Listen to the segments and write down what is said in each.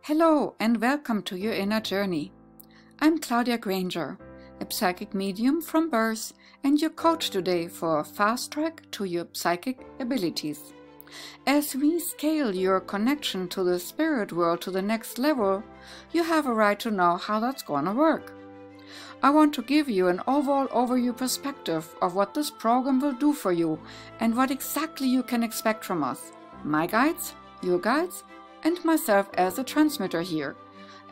Hello and welcome to your inner journey. I'm Claudia Granger, a psychic medium from birth and your coach today for a fast track to your psychic abilities. As we scale your connection to the spirit world to the next level, you have a right to know how that's gonna work. I want to give you an overall overview perspective of what this program will do for you and what exactly you can expect from us, my guides, your guides, and myself as a transmitter here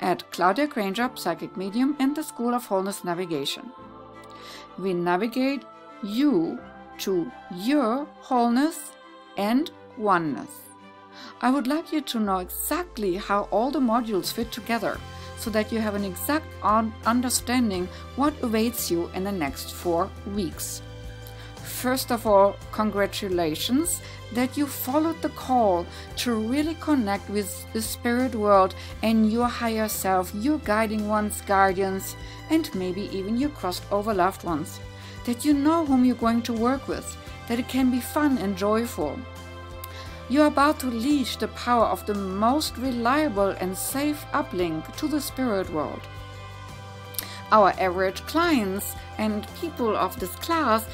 at Claudia Granger, Psychic Medium and the School of Wholeness Navigation. We navigate you to your wholeness and oneness. I would like you to know exactly how all the modules fit together so that you have an exact understanding what awaits you in the next 4 weeks. First of all, congratulations that you followed the call to really connect with the spirit world and your higher self, your guiding ones, guardians, and maybe even your crossed over loved ones. That you know whom you're going to work with, that it can be fun and joyful. You're about to leash the power of the most reliable and safe uplink to the spirit world. Our average clients and people of this class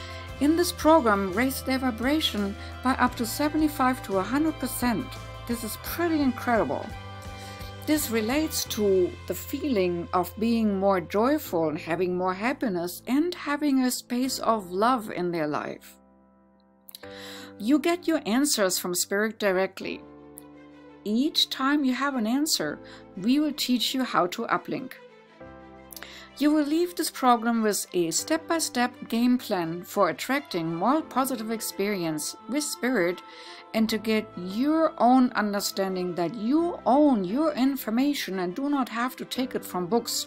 in this program raise their vibration by up to 75 to 100%. This is pretty incredible. This relates to the feeling of being more joyful and having more happiness and having a space of love in their life. You get your answers from Spirit directly. Each time you have an answer, we will teach you how to uplink. You will leave this program with a step-by-step game plan for attracting more positive experience with Spirit and to get your own understanding that you own your information and do not have to take it from books.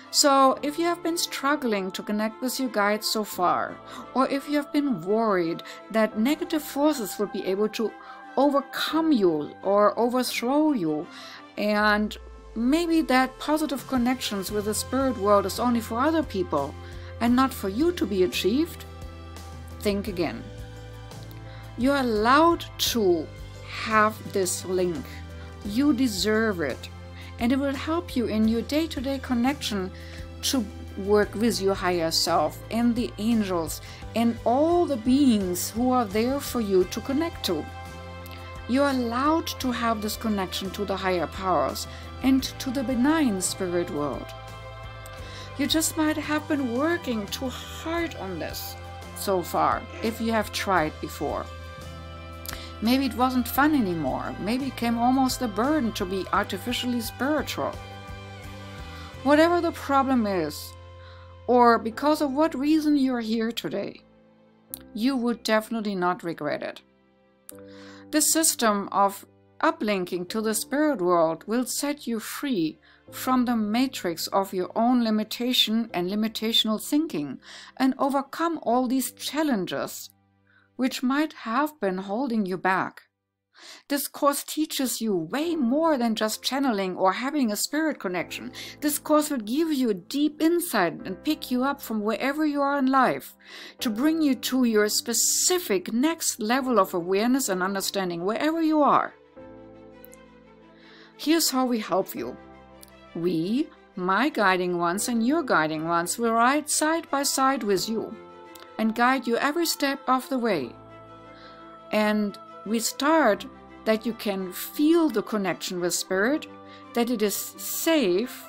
So, if you have been struggling to connect with your guides so far, or if you have been worried that negative forces will be able to overcome you or overthrow you, and maybe that positive connections with the spirit world is only for other people and not for you to be achieved, think again. You're allowed to have this link. You deserve it. And it will help you in your day-to-day connection to work with your higher self and the angels and all the beings who are there for you to connect to. You're allowed to have this connection to the higher powers and to the benign spirit world. You just might have been working too hard on this so far, if you have tried before. Maybe it wasn't fun anymore. Maybe it became almost a burden to be artificially spiritual. Whatever the problem is, or because of what reason you're here today, you would definitely not regret it. The system of uplinking to the spirit world will set you free from the matrix of your own limitation and limitational thinking and overcome all these challenges which might have been holding you back. This course teaches you way more than just channeling or having a spirit connection. This course will give you a deep insight and pick you up from wherever you are in life to bring you to your specific next level of awareness and understanding wherever you are. Here's how we help you. We, my guiding ones and your guiding ones, will ride side by side with you and guide you every step of the way. And we start that you can feel the connection with Spirit, that it is safe,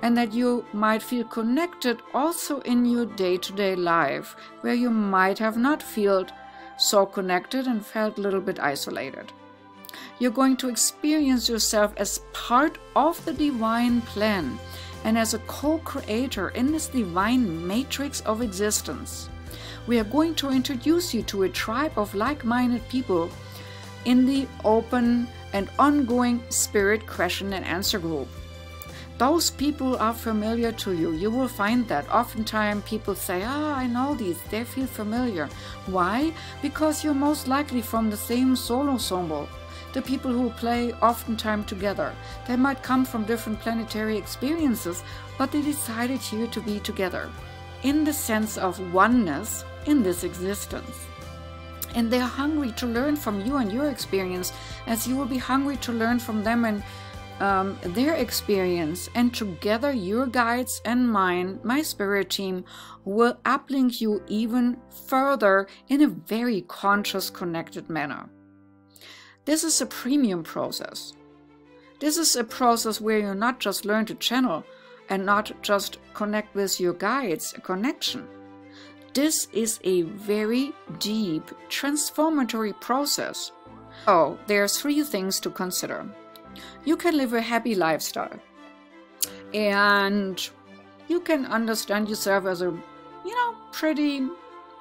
and that you might feel connected also in your day-to-day life, where you might have not felt so connected and felt a little bit isolated. You're going to experience yourself as part of the divine plan and as a co-creator in this divine matrix of existence. We are going to introduce you to a tribe of like-minded people in the open and ongoing spirit question and answer group. Those people are familiar to you. You will find that oftentimes people say, I know these, they feel familiar. Why? Because you're most likely from the same soul ensemble. The people who play oftentimes together. They might come from different planetary experiences, but they decided here to be together in the sense of oneness in this existence. And they're hungry to learn from you and your experience, as you will be hungry to learn from them and their experience, and together your guides and mine, my spirit team, will uplink you even further in a very conscious, connected manner. This is a premium process. This is a process where you not just learn to channel and not just connect with your guides, a connection. This is a very deep, transformatory process. So, there are 3 things to consider. You can live a happy lifestyle, and you can understand yourself as a, pretty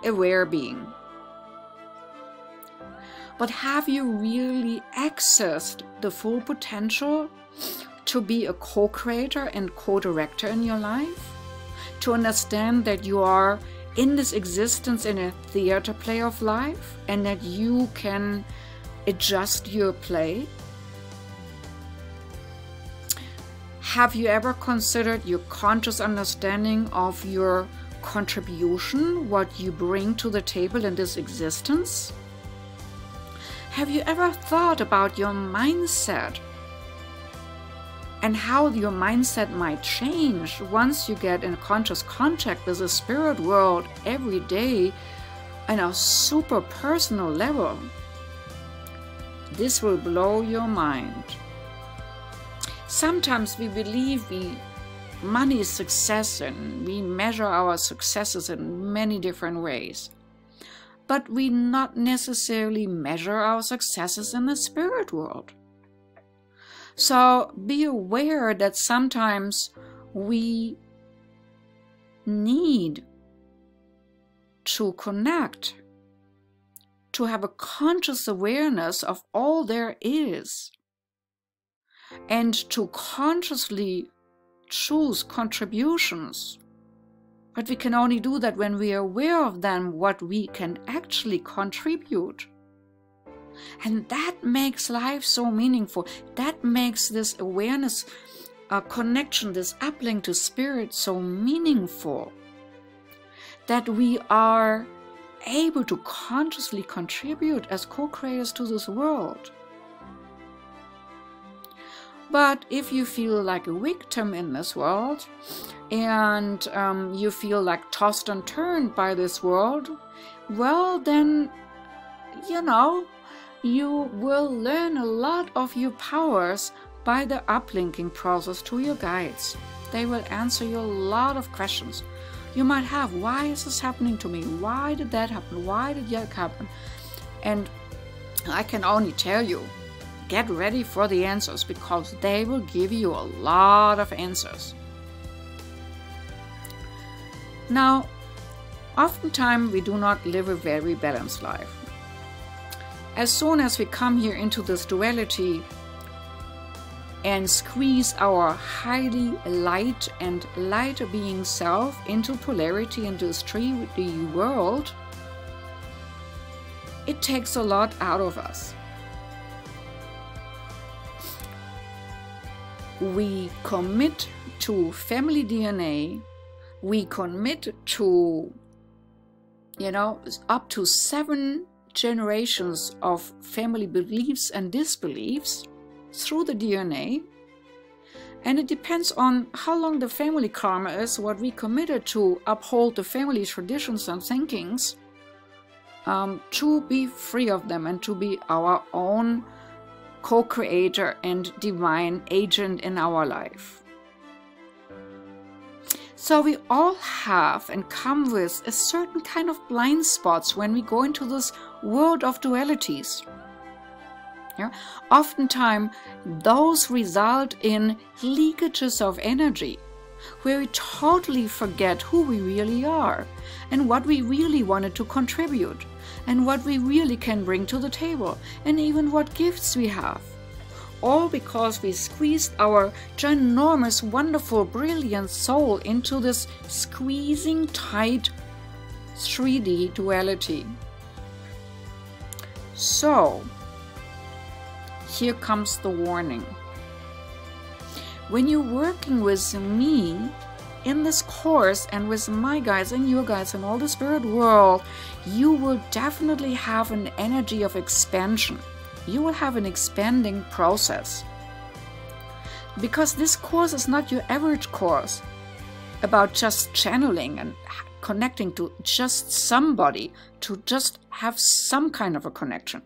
aware being. But have you really accessed the full potential to be a co-creator and co-director in your life? To understand that you are in this existence in a theater play of life, and that you can adjust your play? Have you ever considered your conscious understanding of your contribution, what you bring to the table in this existence? Have you ever thought about your mindset and how your mindset might change once you get in conscious contact with the spirit world every day on a super personal level? This will blow your mind. Sometimes we believe money is success, and we measure our successes in many different ways. But we not necessarily measure our successes in the spirit world. So be aware that sometimes we need to connect, to have a conscious awareness of all there is, and to consciously choose contributions. But we can only do that when we are aware of them, what we can actually contribute. And that makes life so meaningful. That makes this awareness, connection, this uplink to spirit so meaningful. That we are able to consciously contribute as co-creators to this world. But if you feel like a victim in this world, and you feel like tossed and turned by this world, well then, you will learn a lot of your powers by the uplinking process to your guides. They will answer you a lot of questions you might have. Why is this happening to me? Why did that happen? Why did that happen? And I can only tell you, get ready for the answers, because they will give you a lot of answers. Now, oftentimes we do not live a very balanced life. As soon as we come here into this duality and squeeze our highly light and lighter being self into polarity in this 3D world, it takes a lot out of us. We commit to family DNA, we commit to, up to 7 generations of family beliefs and disbeliefs through the DNA. And it depends on how long the family karma is, what we committed to uphold the family traditions and thinkings, to be free of them and to be our own co-creator and divine agent in our life. So we all have and come with a certain kind of blind spots when we go into this world of dualities. Yeah? Oftentimes, those result in leakages of energy, where we totally forget who we really are and what we really wanted to contribute and what we really can bring to the table and even what gifts we have. All because we squeezed our ginormous, wonderful, brilliant soul into this squeezing tight 3D duality. So, here comes the warning. When you're working with me in this course and with my guides and your guides and all the spirit world, you will definitely have an energy of expansion. You will have an expanding process. Because this course is not your average course about just channeling and connecting to just somebody, to just have some kind of a connection,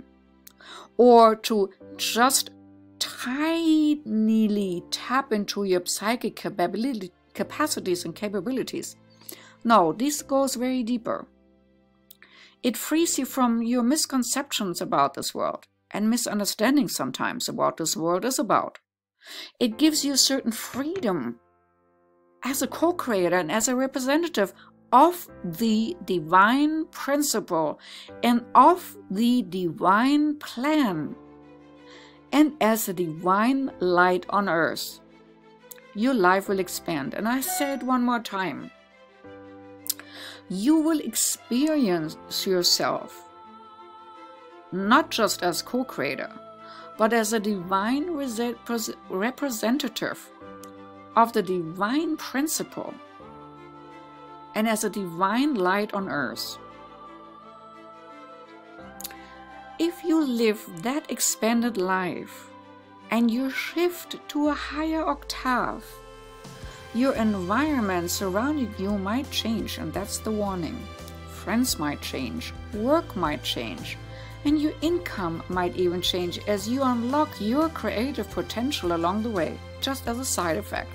or to just tinily tap into your psychic capacities and capabilities. No, this goes very deeper. It frees you from your misconceptions about this world and misunderstandings sometimes about what this world is about. It gives you a certain freedom as a co-creator and as a representative of the divine principle and of the divine plan, and as a divine light on earth. Your life will expand. And I say it one more time. You will experience yourself not just as co-creator, but as a divine representative of the divine principle and as a divine light on earth. If you live that expanded life and you shift to a higher octave, your environment surrounding you might change, and that's the warning. Friends might change, work might change, and your income might even change as you unlock your creative potential along the way, just as a side effect.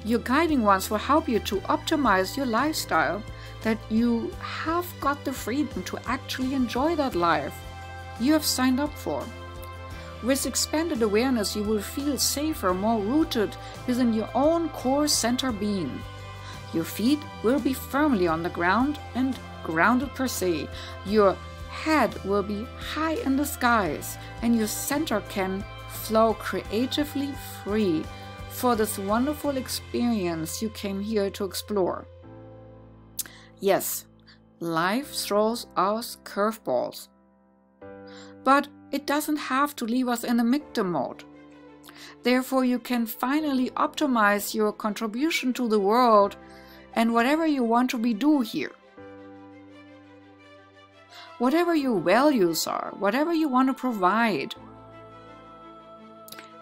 Your guiding ones will help you to optimize your lifestyle, that you have got the freedom to actually enjoy that life you have signed up for. With expanded awareness, you will feel safer, more rooted within your own core center being. Your feet will be firmly on the ground and grounded per se. Your head will be high in the skies, and your center can flow creatively free for this wonderful experience you came here to explore. Yes, life throws us curveballs, but it doesn't have to leave us in a victim mode. Therefore, you can finally optimize your contribution to the world and whatever you want to do here. Whatever your values are, whatever you want to provide.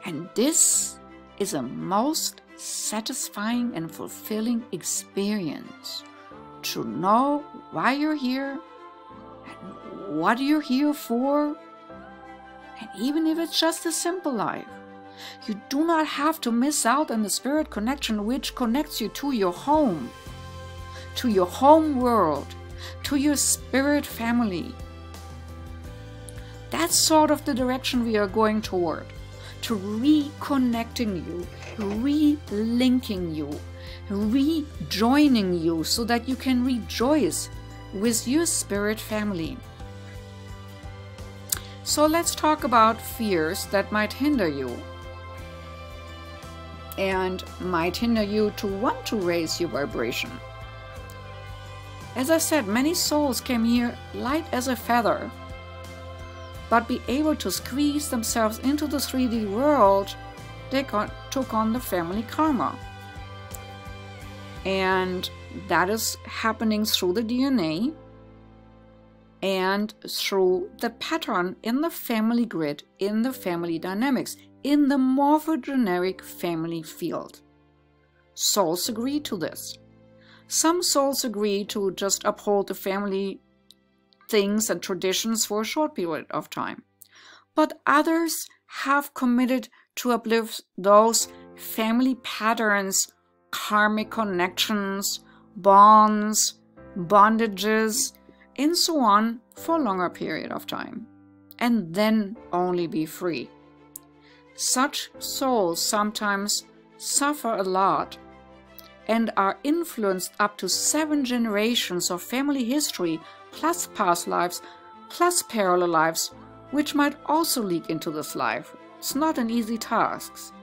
And this is a most satisfying and fulfilling experience, to know why you're here and what you're here for. And even if it's just a simple life, you do not have to miss out on the spirit connection which connects you to your home world, to your spirit family. That's sort of the direction we are going toward, to reconnecting you, relinking you, rejoining you so that you can rejoice with your spirit family. So let's talk about fears that might hinder you and might hinder you to want to raise your vibration. As I said, many souls came here light as a feather, but be able to squeeze themselves into the 3D world, they took on the family karma. And that is happening through the DNA and through the pattern in the family grid, in the family dynamics, in the morphogenetic family field. Souls agree to this. Some souls agree to just uphold the family things and traditions for a short period of time. But others have committed to uplift those family patterns, karmic connections, bonds, bondages, and so on for a longer period of time, and then only be free. Such souls sometimes suffer a lot and are influenced up to 7 generations of family history, plus past lives, plus parallel lives, which might also leak into this life. It's not an easy task.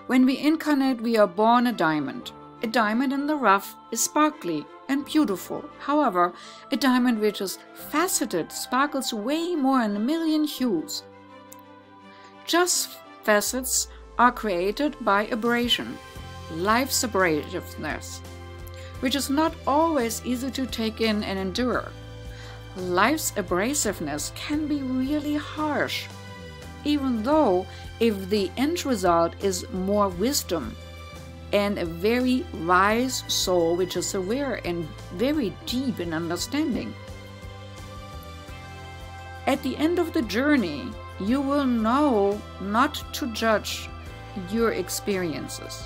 When we incarnate, we are born a diamond. A diamond in the rough is sparkly and beautiful. However, a diamond which is faceted sparkles way more in a million hues. Just facets are created by abrasion, life's abrasiveness, which is not always easy to take in and endure. Life's abrasiveness can be really harsh, even though if the end result is more wisdom and a very wise soul which is aware and very deep in understanding. At the end of the journey, you will know not to judge your experiences.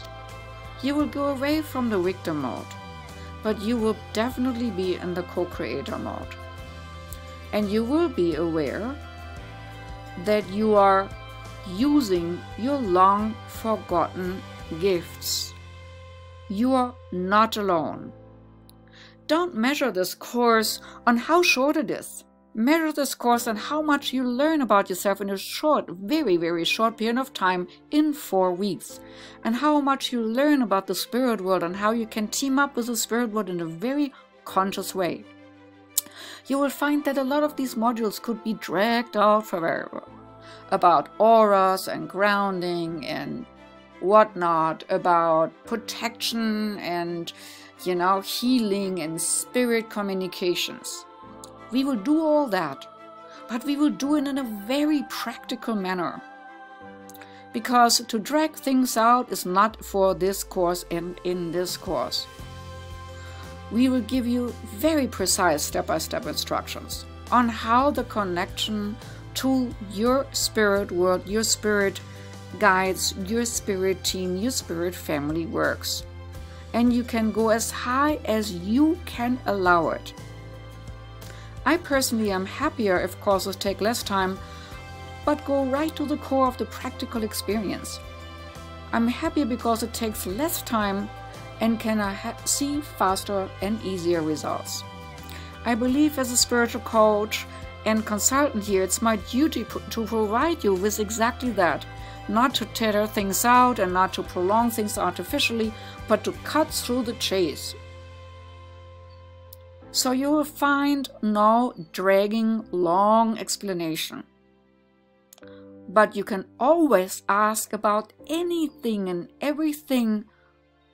You will go away from the victim mode, but you will definitely be in the co-creator mode. And you will be aware that you are using your long forgotten gifts. You are not alone. Don't measure this course on how short it is. Measure this course on how much you learn about yourself in a short, very, very short period of time in 4 weeks. And how much you learn about the spirit world and how you can team up with the spirit world in a very conscious way. You will find that a lot of these modules could be dragged out forever. About auras and grounding and whatnot, about protection and, healing and spirit communications. We will do all that, but we will do it in a very practical manner. Because to drag things out is not for this course and in this course. We will give you very precise step-by-step instructions on how the connection to your spirit world, your spirit guides, your spirit team, your spirit family works. And you can go as high as you can allow it. I personally am happier if courses take less time, but go right to the core of the practical experience. I'm happier because it takes less time and can see faster and easier results. I believe as a spiritual coach and consultant here, it's my duty to provide you with exactly that. Not to tether things out and not to prolong things artificially, but to cut through the chase. So you will find no dragging long explanation. But you can always ask about anything and everything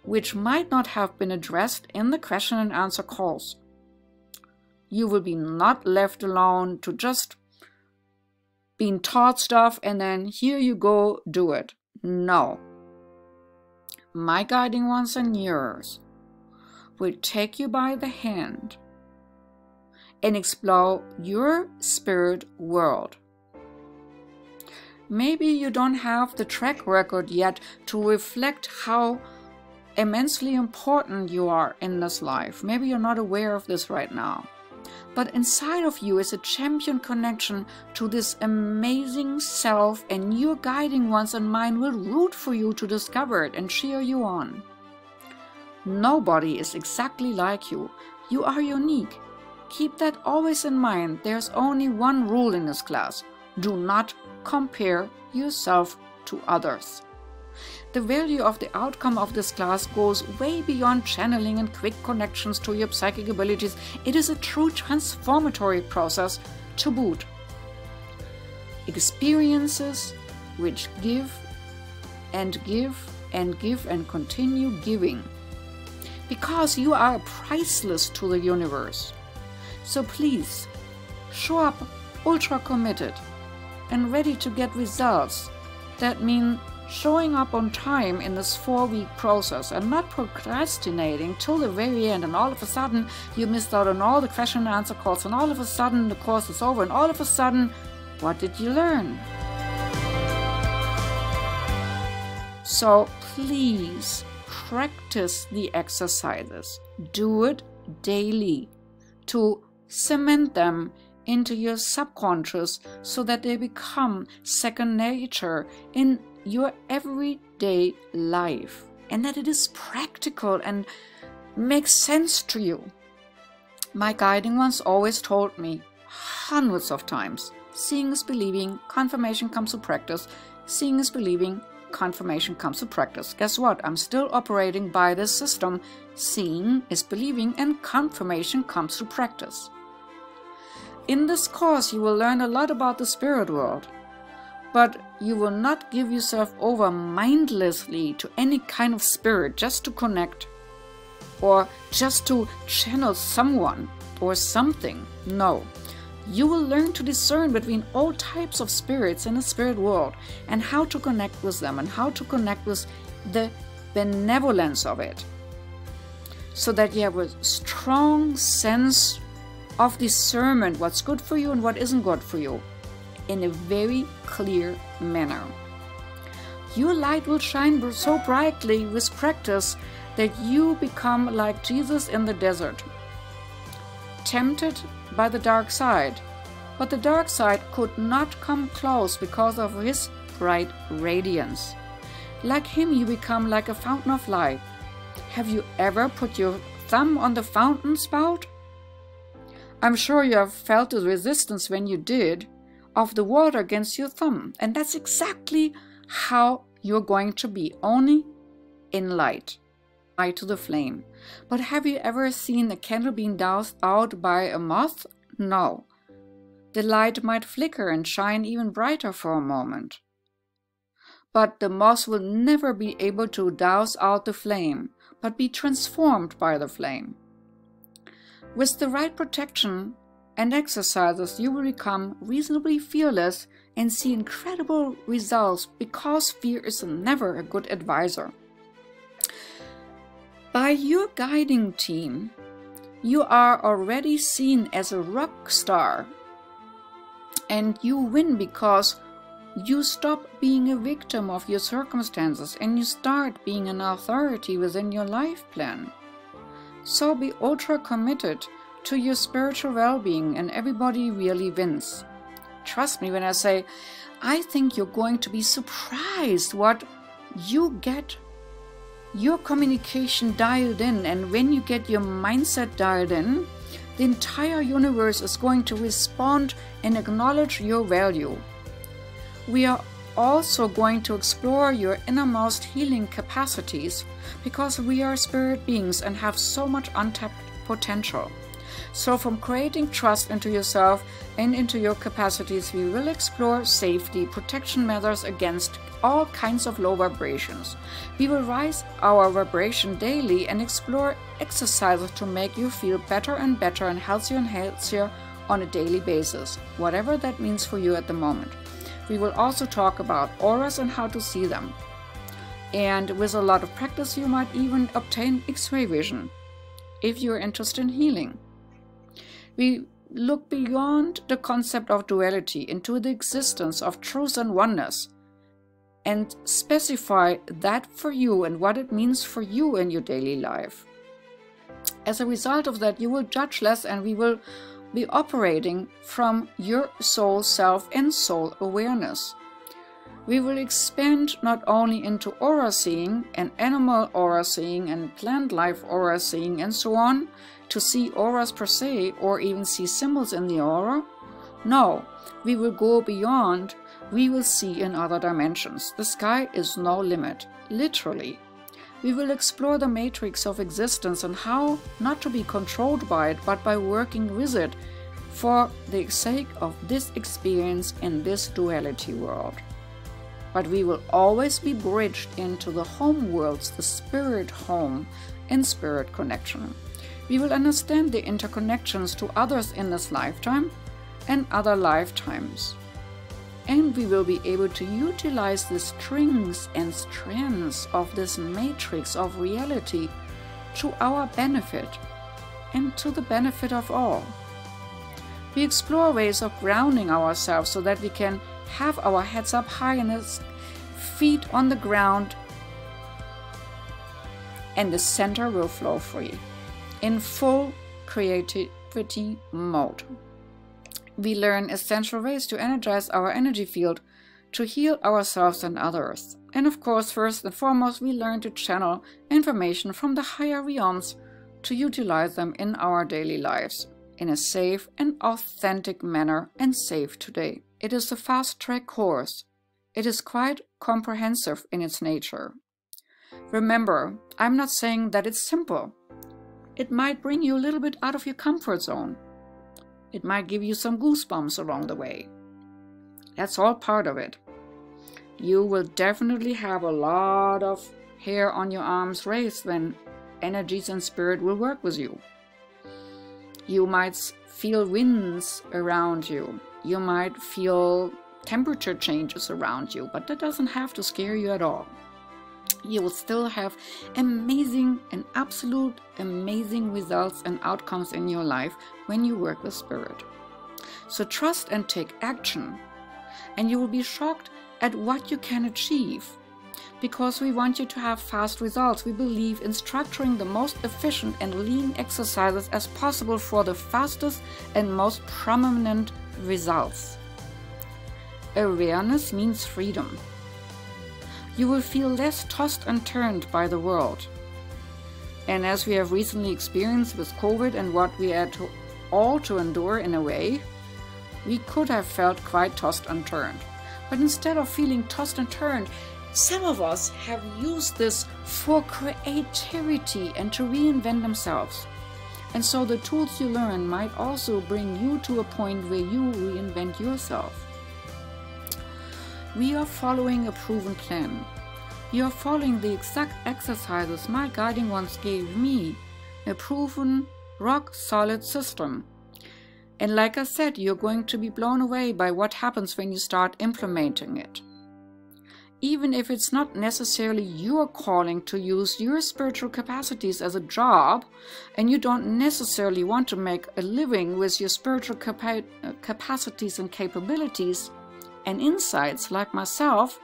which might not have been addressed in the question and answer calls. You will be not left alone to just being taught stuff and then here you go, do it. No. My guiding ones and yours will take you by the hand and explore your spirit world. Maybe you don't have the track record yet to reflect how immensely important you are in this life. Maybe you're not aware of this right now. But inside of you is a champion connection to this amazing self, and your guiding ones and mine will root for you to discover it and cheer you on. Nobody is exactly like you. You are unique. Keep that always in mind. There's only one rule in this class. Do not compare yourself to others. The value of the outcome of this class goes way beyond channeling and quick connections to your psychic abilities. It is a true transformatory process to boot. Experiences which give and give and give and continue giving. Because you are priceless to the universe. So please, show up ultra committed and ready to get results. That means showing up on time in this 4-week process and not procrastinating till the very end, and all of a sudden you missed out on all the question and answer calls, and all of a sudden the course is over, and all of a sudden, what did you learn? So please practice the exercises. Do it daily to cement them into your subconscious so that they become second nature in your everyday life, and that it is practical and makes sense to you. My guiding ones always told me hundreds of times, seeing is believing, confirmation comes to practice. Seeing is believing, confirmation comes to practice. Guess what? I'm still operating by this system. Seeing is believing and confirmation comes to practice. In this course you will learn a lot about the spirit world. But you will not give yourself over mindlessly to any kind of spirit just to connect or just to channel someone or something. No, You will learn to discern between all types of spirits in the spirit world and how to connect with them and how to connect with the benevolence of it, so that you have a strong sense of discernment, what's good for you and what isn't good for you, in a very clear manner. Your light will shine so brightly with practice that you become like Jesus in the desert, tempted by the dark side, but the dark side could not come close because of his bright radiance. Like him, you become like a fountain of light. Have you ever put your thumb on the fountain spout? I'm sure you have felt the resistance when you did of the water against your thumb, and that's exactly how you're going to be, only in light to the flame. But have you ever seen a candle being doused out by a moth? No. The light might flicker and shine even brighter for a moment, but the moth will never be able to douse out the flame, but be transformed by the flame. With the right protection and exercises, you will become reasonably fearless and see incredible results, because fear is never a good advisor. By your guiding team, you are already seen as a rock star, and you win because you stop being a victim of your circumstances and you start being an authority within your life plan. So be ultra committed to your spiritual well-being and everybody really wins. Trust me when I say, I think you're going to be surprised what you get your communication dialed in, and when you get your mindset dialed in, the entire universe is going to respond and acknowledge your value. We are also going to explore your innermost healing capacities, because we are spirit beings and have so much untapped potential. So from creating trust into yourself and into your capacities, we will explore safety, protection measures against all kinds of low vibrations. We will raise our vibration daily and explore exercises to make you feel better and healthier on a daily basis, whatever that means for you at the moment. We will also talk about auras and how to see them. And with a lot of practice, you might even obtain X-ray vision if you're interested in healing. We look beyond the concept of duality into the existence of truth and oneness, and specify that for you and what it means for you in your daily life. As a result of that, you will judge less, and we will be operating from your soul self and soul awareness. We will expand not only into aura seeing and animal aura seeing and plant life aura seeing and so on, to see auras per se or even see symbols in the aura. No, we will go beyond. We will see in other dimensions. The sky is no limit, literally. We will explore the matrix of existence and how not to be controlled by it, but by working with it for the sake of this experience in this duality world. But we will always be bridged into the home worlds, the spirit home and spirit connection. We will understand the interconnections to others in this lifetime and other lifetimes. And we will be able to utilize the strings and strands of this matrix of reality to our benefit and to the benefit of all. We explore ways of grounding ourselves so that we can have our heads up high and feet on the ground, and the center will flow free in full creativity mode. We learn essential ways to energize our energy field to heal ourselves and others. And of course, first and foremost, we learn to channel information from the higher realms to utilize them in our daily lives in a safe and authentic manner, and safe today. It is a fast-track course. It is quite comprehensive in its nature. Remember, I'm not saying that it's simple. It might bring you a little bit out of your comfort zone. It might give you some goosebumps along the way. That's all part of it. You will definitely have a lot of hair on your arms raised when energies and spirit will work with you. You might feel winds around you. You might feel temperature changes around you, but that doesn't have to scare you at all. You will still have amazing and absolute amazing results and outcomes in your life when you work with spirit. So trust and take action, and you will be shocked at what you can achieve. Because we want you to have fast results, we believe in structuring the most efficient and lean exercises as possible for the fastest and most prominent results. Awareness means freedom. You will feel less tossed and turned by the world. And as we have recently experienced with COVID and what we had all to endure in a way, we could have felt quite tossed and turned. But instead of feeling tossed and turned, some of us have used this for creativity and to reinvent themselves. And so the tools you learn might also bring you to a point where you reinvent yourself. We are following a proven plan. You are following the exact exercises my guiding ones gave me, a proven, rock-solid system. And like I said, you're going to be blown away by what happens when you start implementing it. Even if it's not necessarily your calling to use your spiritual capacities as a job, and you don't necessarily want to make a living with your spiritual capacities and capabilities and insights like myself,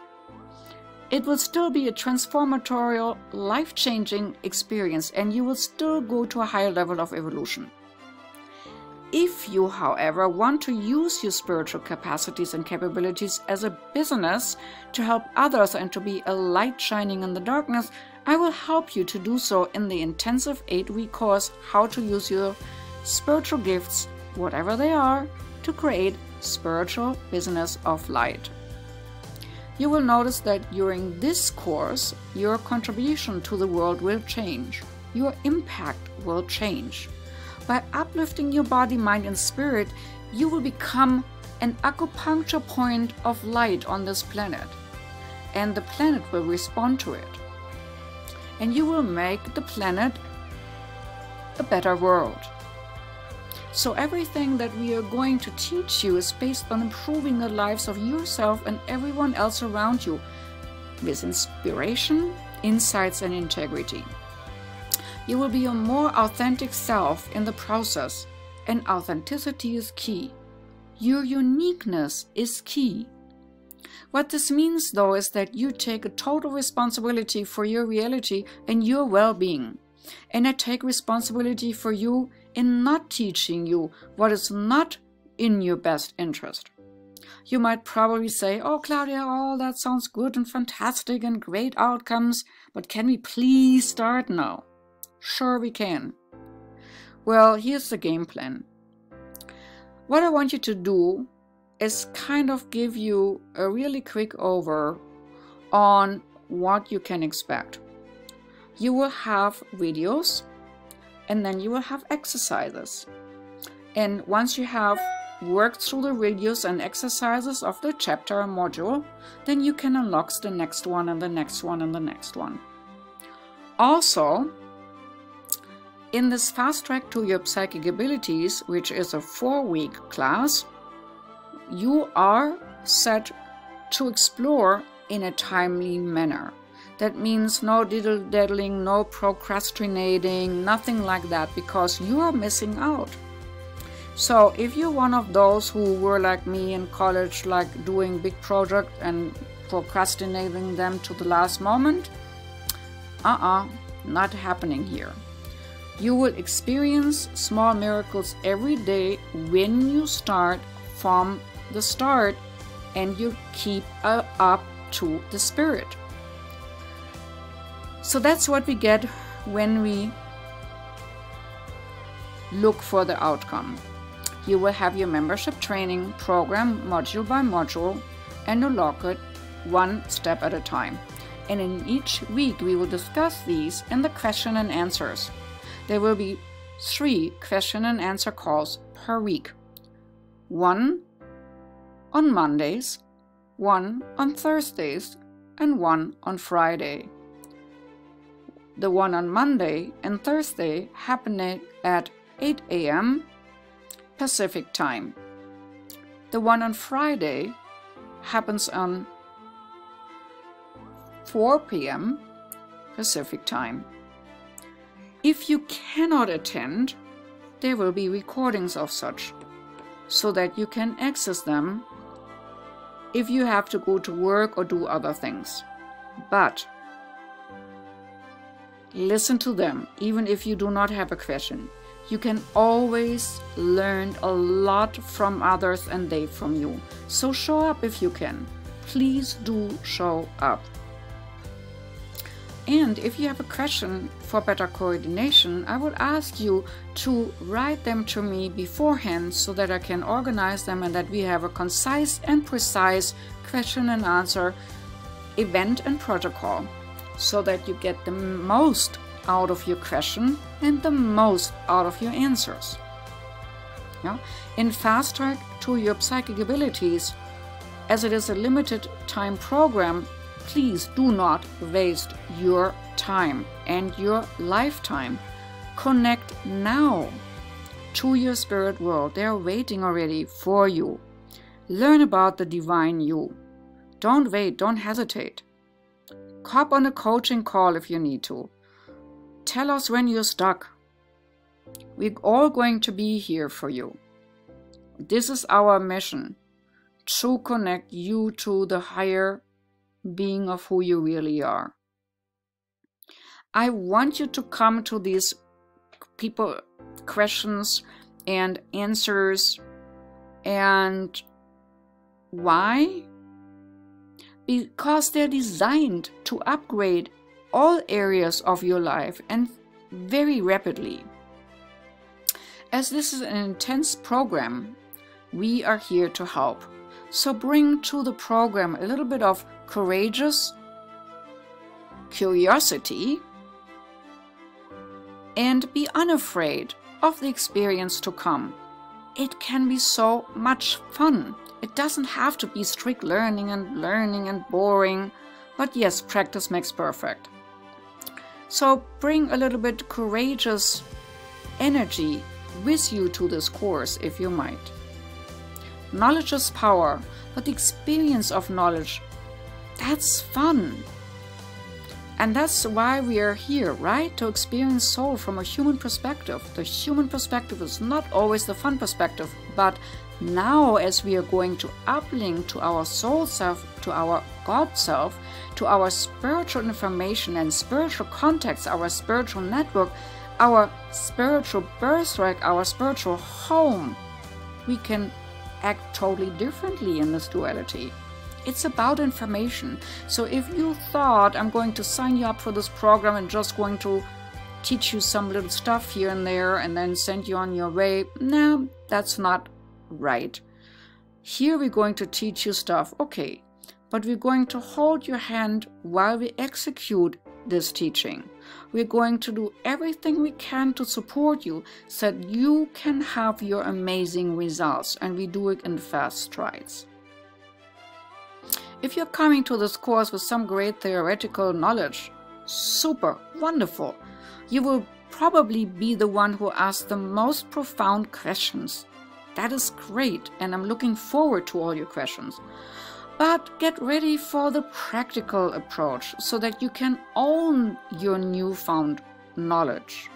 it will still be a transformatorial, life-changing experience, and you will still go to a higher level of evolution. If you, however, want to use your spiritual capacities and capabilities as a business to help others and to be a light shining in the darkness, I will help you to do so in the intensive 8-week course, How to Use Your Spiritual Gifts, whatever they are, to create spiritual business of light. You will notice that during this course, your contribution to the world will change. Your impact will change. By uplifting your body, mind, and spirit, you will become an acupuncture point of light on this planet. And the planet will respond to it. And you will make the planet a better world. So everything that we are going to teach you is based on improving the lives of yourself and everyone else around you with inspiration, insights, and integrity. You will be a more authentic self in the process, and authenticity is key. Your uniqueness is key. What this means, though, is that you take a total responsibility for your reality and your well-being. And I take responsibility for you in not teaching you what is not in your best interest. You might probably say, "Oh, Claudia, all that sounds good and fantastic and great outcomes, but can we please start now?" Sure we can. Well, here's the game plan. What I want you to do is kind of give you a really quick over on what you can expect. You will have videos, and then you will have exercises. And once you have worked through the videos and exercises of the chapter or module, then you can unlock the next one and the next one and the next one. Also, in this Fast Track to Your Psychic Abilities, which is a 4-week class, you are set to explore in a timely manner. That means no diddle-daddling, no procrastinating, nothing like that, because you are missing out. So if you're one of those who were like me in college, like doing big projects and procrastinating them to the last moment, not happening here. You will experience small miracles every day when you start from the start and you keep up to the spirit. So that's what we get when we look for the outcome. You will have your membership training program module by module and unlock it one step at a time. And in each week we will discuss these in the question and answers. There will be 3 question and answer calls per week. 1 on Mondays, 1 on Thursdays, and 1 on Friday. The one on Monday and Thursday happening at 8 a.m. Pacific time. The one on Friday happens on 4 p.m. Pacific time. If you cannot attend, there will be recordings of such, so that you can access them if you have to go to work or do other things. But listen to them, even if you do not have a question. You can always learn a lot from others and they from you. So show up if you can. Please do show up. And if you have a question for better coordination, I would ask you to write them to me beforehand so that I can organize them and that we have a concise and precise question and answer event and protocol, so that you get the most out of your question and the most out of your answers. Yeah? In Fast Track to Your Psychic Abilities, as it is a limited time program, please do not waste your time and your lifetime. Connect now to your spirit world. They are waiting already for you. Learn about the divine you. Don't wait, don't hesitate. Hop on a coaching call if you need to. Tell us when you're stuck. We're all going to be here for you. This is our mission, to connect you to the higher being of who you really are. I want you to come to these questions and answers. And why? Because they're designed to upgrade all areas of your life, and very rapidly. As this is an intense program, we are here to help. So bring to the program a little bit of courageous curiosity and be unafraid of the experience to come. It can be so much fun. It doesn't have to be strict learning and boring, but yes, practice makes perfect. So bring a little bit courageous energy with you to this course if you might. Knowledge is power, but the experience of knowledge, that's fun. And that's why we are here, right? To experience soul from a human perspective. The human perspective is not always the fun perspective, but now as we are going to uplink to our soul self, to our God self, to our spiritual information and spiritual contacts, our spiritual network, our spiritual birthright, our spiritual home, we can act totally differently in this duality. It's about information. So if you thought I'm going to sign you up for this program and just going to teach you some little stuff here and there and then send you on your way, no, that's not right. Here we're going to teach you stuff, okay, but we're going to hold your hand while we execute this teaching. We're going to do everything we can to support you so that you can have your amazing results, and we do it in fast strides. If you're coming to this course with some great theoretical knowledge, super, wonderful. You will probably be the one who asks the most profound questions. That is great, and I'm looking forward to all your questions. But get ready for the practical approach so that you can own your newfound knowledge.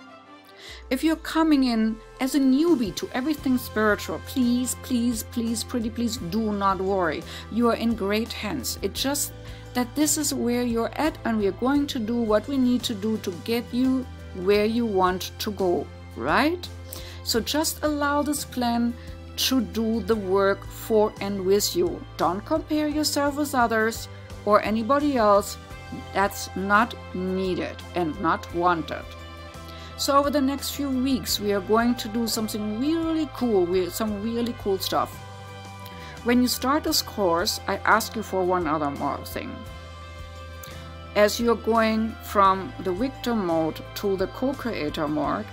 If you're coming in as a newbie to everything spiritual, please, please, please, pretty please do not worry. You are in great hands. It's just that this is where you're at, and we are going to do what we need to do to get you where you want to go, right? So just allow this plan to do the work for and with you. Don't compare yourself with others or anybody else. That's not needed and not wanted. So over the next few weeks, we are going to do something really cool, some really cool stuff. When you start this course, I ask you for one other more thing. As you're going from the victim mode to the co-creator mode,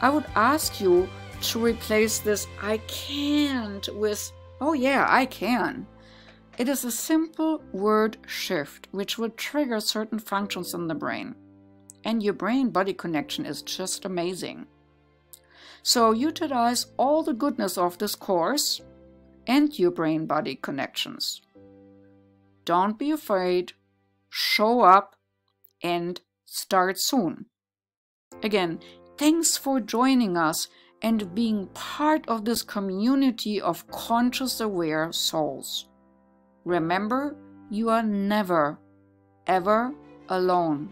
I would ask you to replace this "I can't" with "oh yeah, I can." It is a simple word shift which will trigger certain functions in the brain. And your brain-body connection is just amazing. So utilize all the goodness of this course and your brain-body connections. Don't be afraid, show up, and start soon. Again, thanks for joining us and being part of this community of conscious aware souls. Remember, you are never, ever alone.